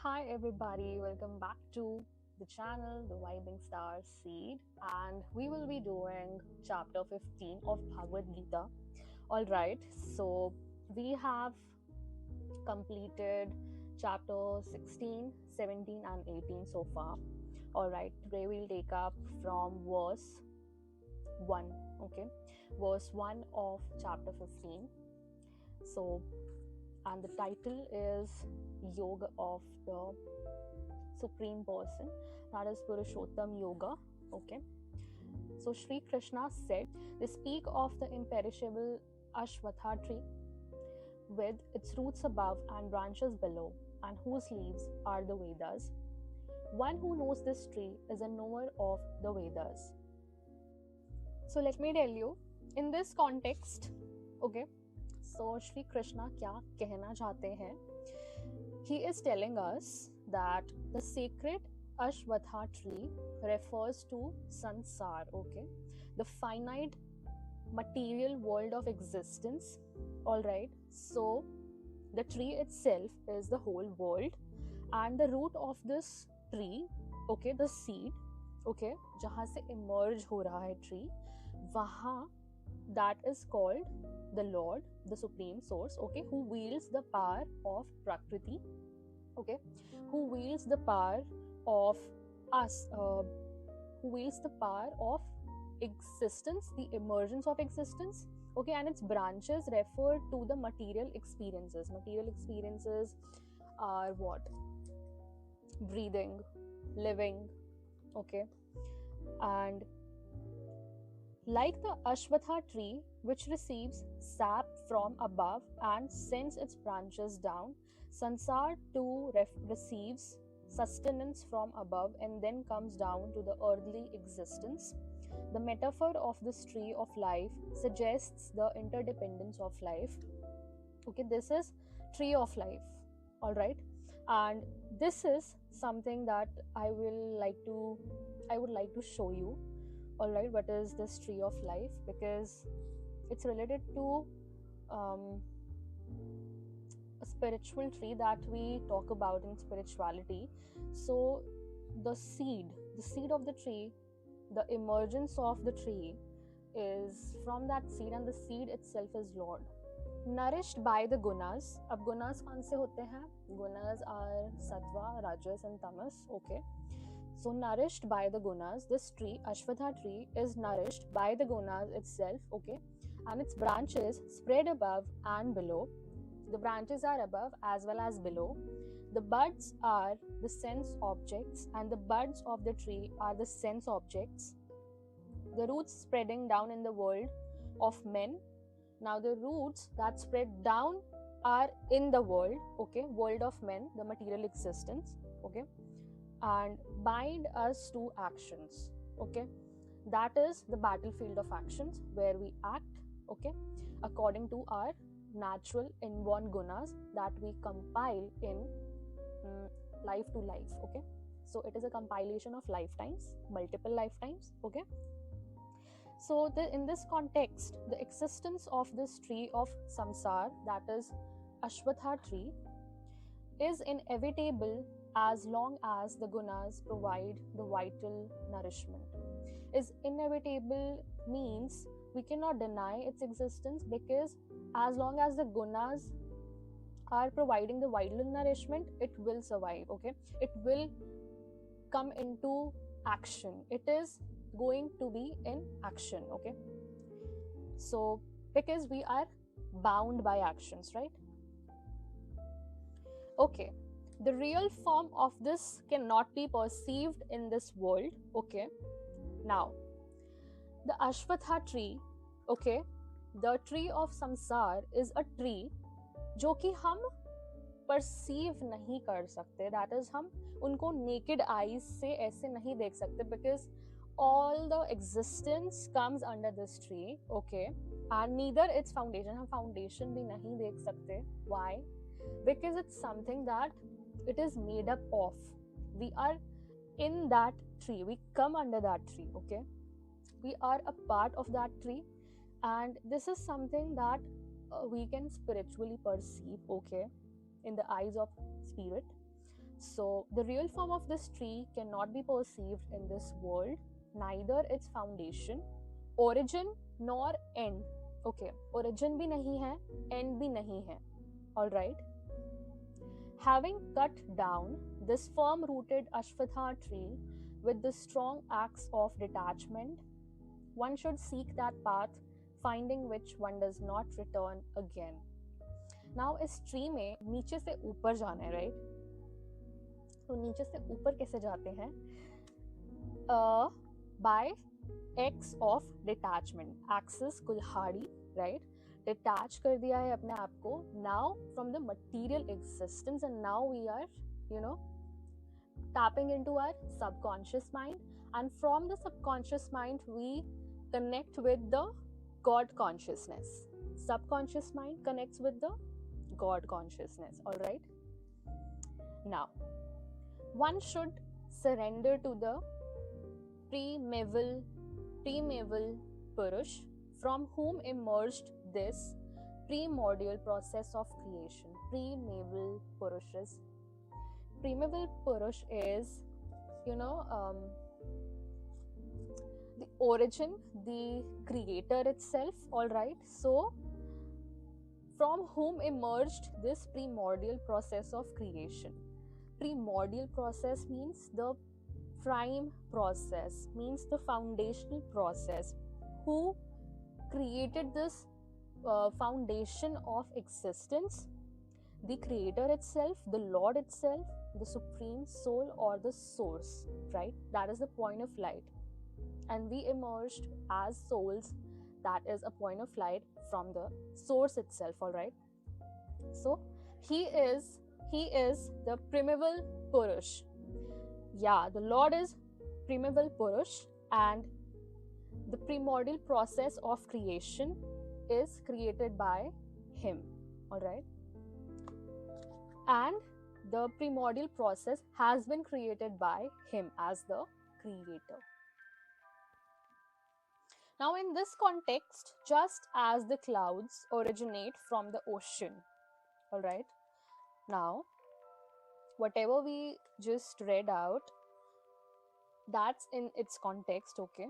Hi everybody, welcome back to the channel, the Vibing STARSEED, and we will be doing chapter 15 of Bhagavad Gita. Alright, so we have completed chapter 16, 17, and 18 so far. Alright, today we'll take up from verse 1, okay? Verse 1 of chapter 15. So, and the title is Yoga of the Supreme Person, that is Purushottam Yoga. Okay, so Sri Krishna said, they speak of the imperishable Ashwatha tree with its roots above and branches below, and whose leaves are the Vedas. One who knows this tree is a knower of the Vedas. So let me tell you, in this context, okay, so Sri Krishna क्या कहना चाहते हैं? He is telling us that the sacred Ashwatha tree refers to sansar, okay, the finite material world of existence. All right, so the tree itself is the whole world, and the root of this tree, okay, the seed, okay, जहाँ से emerge हो रहा है tree, वहाँ that is called the Lord, the Supreme Source, okay, who wields the power of Prakriti, okay, who wields the power of us, who wields the power of existence, the emergence of existence, okay, and its branches refer to the material experiences. Material experiences are what? Breathing, living, okay, and like the Ashwatha tree, which receives sap from above and sends its branches down, Sansar too receives sustenance from above and then comes down to the earthly existence. The metaphor of this tree of life suggests the interdependence of life. Okay, this is tree of life. All right, and this is something that I would like to show you. All right, what is this tree of life? Because it's related to a spiritual tree that we talk about in spirituality. So the seed of the tree, the emergence of the tree is from that seed, and the seed itself is Lord. Nourished by the gunas. अब gunas कौन से होते हैं? Gunas are Sattva, Rajas and Tamas. Okay, so nourished by the gunas, this tree, Ashwatha tree, is nourished by the gunas itself, okay, and its branches spread above and below. The branches are above as well as below. The buds are the sense objects, and the buds of the tree are the sense objects. The roots spreading down in the world of men. Now the roots that spread down are in the world, okay, world of men, the material existence, okay, and bind us to actions, okay, that is the battlefield of actions where we act, okay, according to our natural inborn gunas that we compile in life to life, okay. So it is a compilation of lifetimes, multiple lifetimes, okay. So in this context, the existence of this tree of samsar, that is Ashwatha tree, is inevitable as long as the gunas provide the vital nourishment. Is inevitable means we cannot deny its existence, because as long as the gunas are providing the vital nourishment, it will survive, okay, it will come into action, it is going to be in action, okay. So because we are bound by actions, right? Okay, the real form of this cannot be perceived in this world, okay. Now the Ashwatha tree, okay, the tree of samsar is a tree जो कि हम perceive नहीं कर सकते, that is हम उनको naked eyes से ऐसे नहीं देख सकते, because all the existence comes under this tree, okay, and neither its foundation, हम foundation भी नहीं देख सकते. Why? Because it's something that it is made up of. We are in that tree, we come under that tree, okay, we are a part of that tree, and this is something that we can spiritually perceive, okay, in the eyes of spirit. So the real form of this tree cannot be perceived in this world, neither its foundation, origin nor end. Okay, origin भी नहीं है, end भी नहीं है. All right. Having cut down this firm-rooted Ashwatha tree with the strong axe of detachment, one should seek that path, finding which one does not return again. Now इस tree में नीचे से ऊपर जाना है, राइट? तो नीचे से ऊपर कैसे जाते हैं? By X of detachment. Axis कुल्हाड़ी, right? Detach कर दिया है अपने आप को now from the material existence, and now we are, tapping into our subconscious mind, and from the subconscious mind we connect with the God consciousness. Subconscious mind connects with the God consciousness. All right. Now, one should surrender to the primeval Purush, from whom emerged this primordial process of creation. Primeval Purush is, the origin, the creator itself. All right. So, from whom emerged this primordial process of creation. Primordial process means the prime process, means the foundational process. Who created this foundation of existence? The creator itself, the Lord itself, the supreme soul, or the source, right? That is the point of light. And we emerged as souls. That is a point of light from the source itself. All right. So he is the primeval Purush. Yeah, the Lord is primeval Purush, and the primordial process of creation is created by him. All right. And the primordial process has been created by him as the creator. Now, in this context, just as the clouds originate from the ocean, all right. Now, whatever we just read out, that's in its context, okay.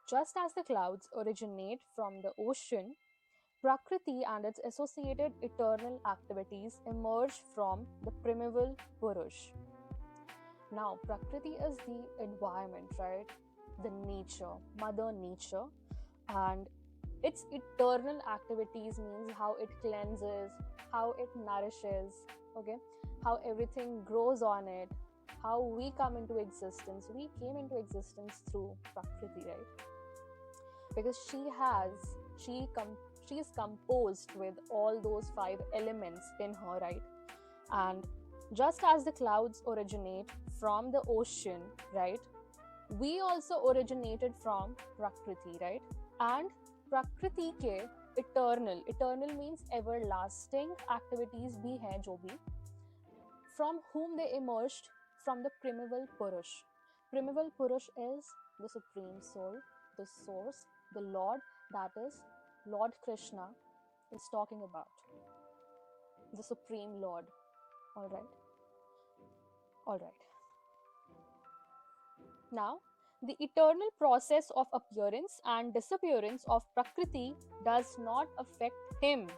Just as the clouds originate from the ocean, Prakriti and its associated eternal activities emerge from the primeval Purush. Now, Prakriti is the environment, right? The nature, Mother Nature, and its eternal activities means how it cleanses, how it nourishes, okay, how everything grows on it, how we come into existence. We came into existence through Prakriti, right? Because she is composed with all those 5 elements in her, right? And just as the clouds originate from the ocean, right, we also originated from Prakriti, right? And Prakriti ke eternal means everlasting activities bhi hai jo bhi, from whom they emerged from the primeval Purush. Primeval Purush is the supreme soul, the source, the Lord, that is Lord Krishna is talking about, the supreme Lord. All right. All right. Now, the eternal process of appearance and disappearance of Prakriti does not affect him.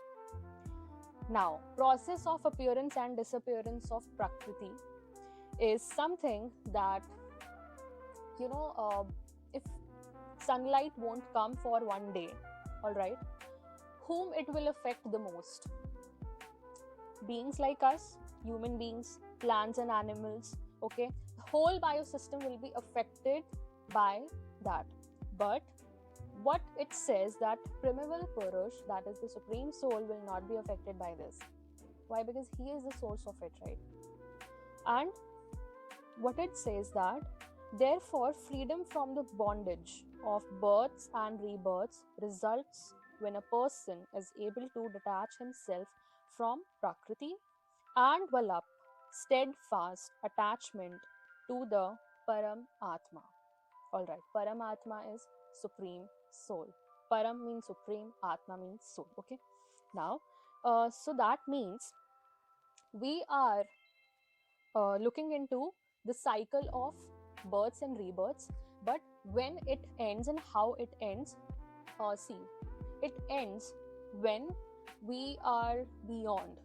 Now, process of appearance and disappearance of Prakriti is something that, if sunlight won't come for one day, all right, whom it will affect the most? Beings like us, human beings, plants and animals, okay? The whole biosystem will be affected by that. But what it says that primeval Purush, that is the supreme soul, will not be affected by this. Why? Because he is the source of it, right? And what it says that, therefore, freedom from the bondage of births and rebirths results when a person is able to detach himself from Prakriti and develop steadfast attachment to the Param Atma. All right, Param Atma is supreme soul. Param means supreme, Atma means soul. Okay. Now, so that means we are looking into the cycle of births and rebirths, but when it ends and how it ends, see, it ends when we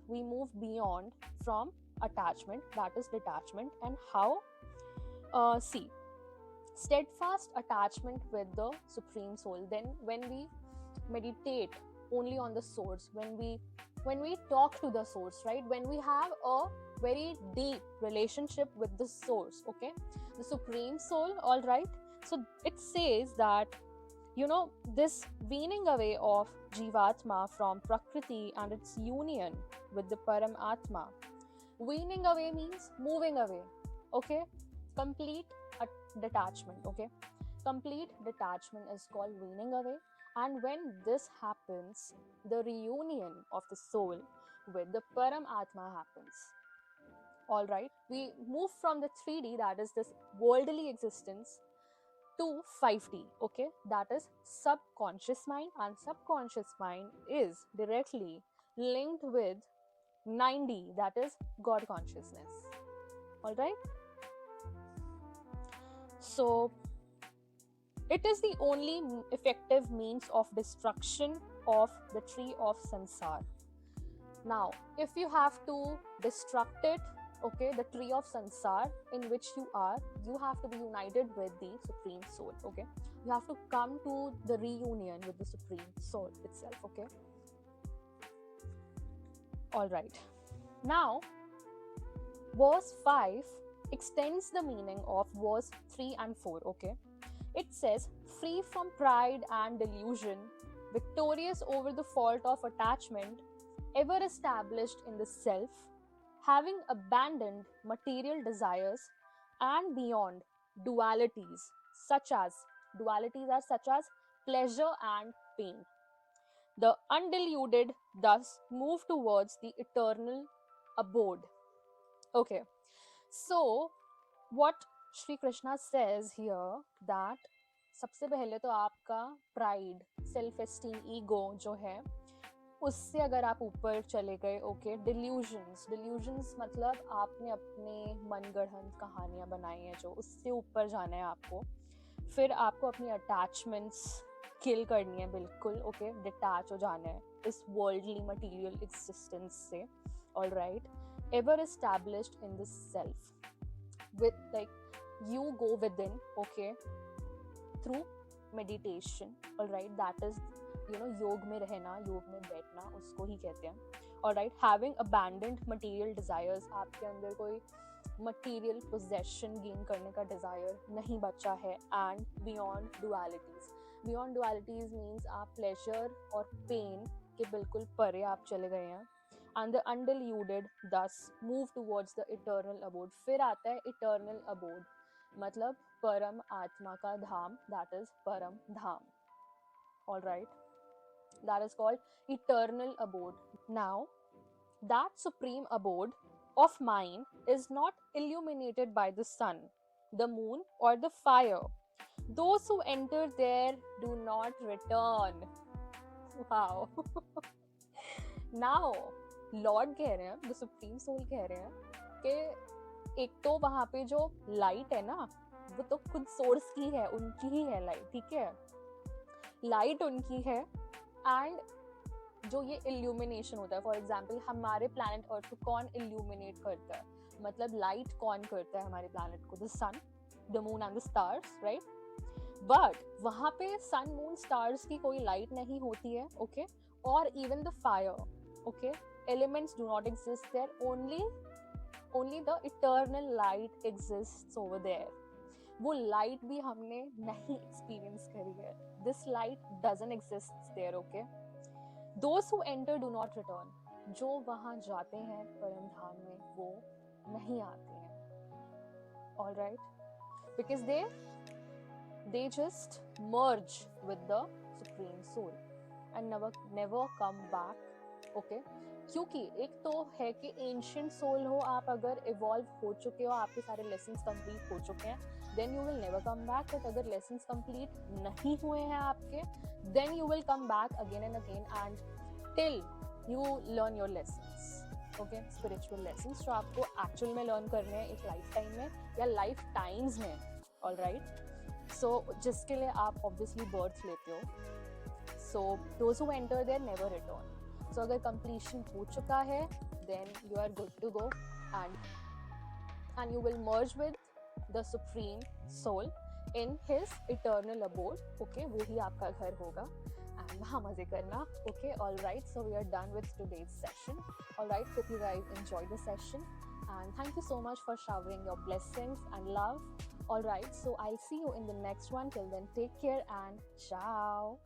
move beyond from attachment, that is detachment. And how? See, steadfast attachment with the Supreme Soul. Then when we meditate only on the source, when we talk to the source, right, when we have a very deep relationship with the source, okay, the Supreme Soul, all right. So it says that, this weaning away of Jivatma from Prakriti and its union with the Paramatma. Weaning away means moving away, okay? Complete detachment, okay? Complete detachment is called weaning away. And when this happens, the reunion of the soul with the Paramatma happens. All right? We move from the 3D, that is this worldly existence, to 5D, okay, that is subconscious mind, and subconscious mind is directly linked with 9D, that is God consciousness. All right, so it is the only effective means of destruction of the tree of samsara. Now if you have to destruct it, okay, the tree of samsara in which you have to be united with the Supreme Soul, okay, you have to come to the reunion with the Supreme Soul itself, okay. All right, now verse 5 extends the meaning of verse 3 and 4, okay. It says, free from pride and delusion, victorious over the fault of attachment, ever established in the self, having abandoned material desires and beyond dualities are such as pleasure and pain. The undeluded thus move towards the eternal abode. Okay, so what Shri Krishna says here, that सबसे पहले तो आपका pride, self esteem, ego जो है, उससे अगर आप ऊपर चले गए, ओके, डिल्यूजन्स मतलब आपने अपने मनगढ़ंत कहानियां बनाई हैं जो, उससे ऊपर जाना है आपको. फिर आपको अपनी अटैचमेंट्स किल करनी है बिल्कुल, ओके, डिटैच हो जाना है इस वर्ल्डली मटीरियल एग्जिस्टेंस से. All right, ever established in the self, with like you go within, okay, through meditation. All right, that is, योग में रहना, योग में बैठना, उसको ही कहते हैं. All right, having abandoned material desires, आपके अंदर कोई material possession gain करने का desire नहीं बचा है. And beyond dualities means आप pleasure और pain के बिल्कुल परे आप चले गए हैं. And the undeluded thus move towards the eternal abode. फिर आता है eternal abode, मतलब परम आत्मा का धाम, that is परम धाम. All right, that is called eternal abode. Now that supreme abode of mine is not illuminated by the sun, the moon or the fire. Those who enter there do not return. Wow. Now Lord कह रहे हैं, the supreme soul कह रहे हैं कि एक तो वहां पे जो लाइट है ना, वो तो खुद सोर्स की है, उनकी ही है लाइट, ठीक है, लाइट उनकी है. एंड जो ये इल्यूमिनेशन होता है, फॉर एग्जांपल हमारे प्लैनेट अर्थ को कौन इल्यूमिनेट करता है, मतलब लाइट कौन करता है हमारे प्लैनेट को, the sun, the moon and the stars, right. But वहां पे सन, मून, स्टार्स की कोई लाइट नहीं होती है, ओके, और even the fire, okay, elements do not exist there. Only the eternal light exists over there. वो light भी हमने नहीं experience करी है. This light doesn't exist there, okay. Those who enter do not return. जो वहाँ जाते हैं परम धाम में, वो नहीं आते हैं. All right, because they just merge with the Supreme Soul and never come back, okay. क्योंकि एक तो है कि एंशिएंट सोल हो आप, अगर इवॉल्व हो चुके हो, आपके सारे लेसन्स कंप्लीट हो चुके हैं, then you will never come back. But अगर लेसन्स कंप्लीट नहीं हुए हैं आपके, then you will come back again and again and till you learn your lessons. Okay, spiritual lessons जो आपको एक्चुअल में लर्न करने हैं एक लाइफ टाइम में या लाइफ टाइम्स में, ऑलराइट। सो जिसके लिए आप ऑब्वियसली बर्थ लेते हो, so those who enter there never return. So अगर कंप्लीशन हो चुका है then you are good to go and you will merge with the supreme soul in his eternal abode, okay, वो ही आपका घर होगा and वहाँ मजे करना, okay, all right, so we are done with today's session, all right, hope you guys enjoyed the session and thank you so much for showering your blessings and love, all right, so I'll see you in the next one. Till then, take care and ciao.